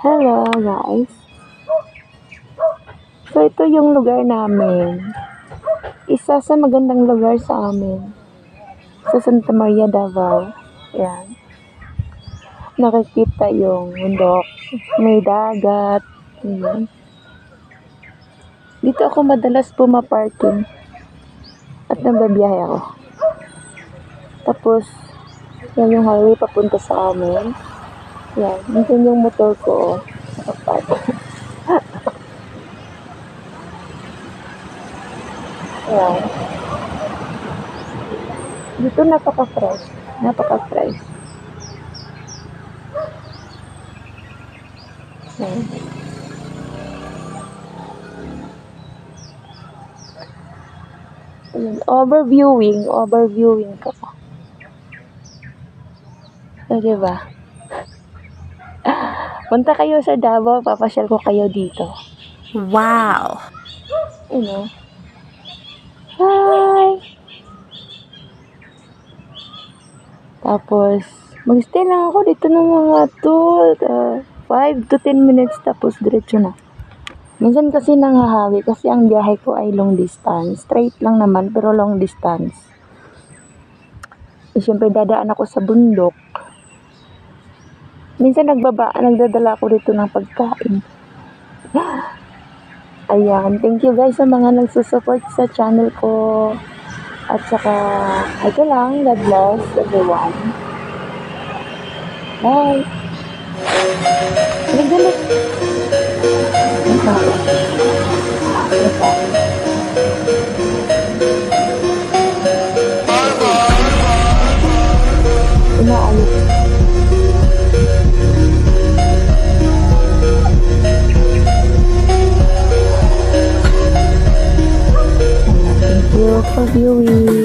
Hello guys. So ito yung lugar namin. Isa sa magandang lugar sa amin. Sa Santa Maria, Davao. Yan. Nakikita yung bundok. May dagat. Yan. Dito ako madalas pumaparking. At nagbabiyahe ako. Tapos, yan yung highway papunta sa amin. Yan. Nandun yung motor ko. Nakaparking. Yan. Dito napaka-fresh. Napaka-fresh. Yan. Ayan. Overviewing ka pa. So, diba? Punta kayo sa Davao, papasyal ko kayo dito. Wow! You know? Hi! Tapos, mag-stay lang ako dito ng mga 5 to 10 minutes tapos diretso na. Minsan kasi nanghahawi kasi ang biyahe ko ay long distance. Straight lang naman pero long distance. Siyempre dadaan ako sa bundok. Minsan nagdadala ako dito ng pagkain. Ayan, thank you guys sa mga nagsusupport sa channel ko. At saka, ito lang, God bless everyone. Bye! Nagdala. Inaalis. Thank you for viewing.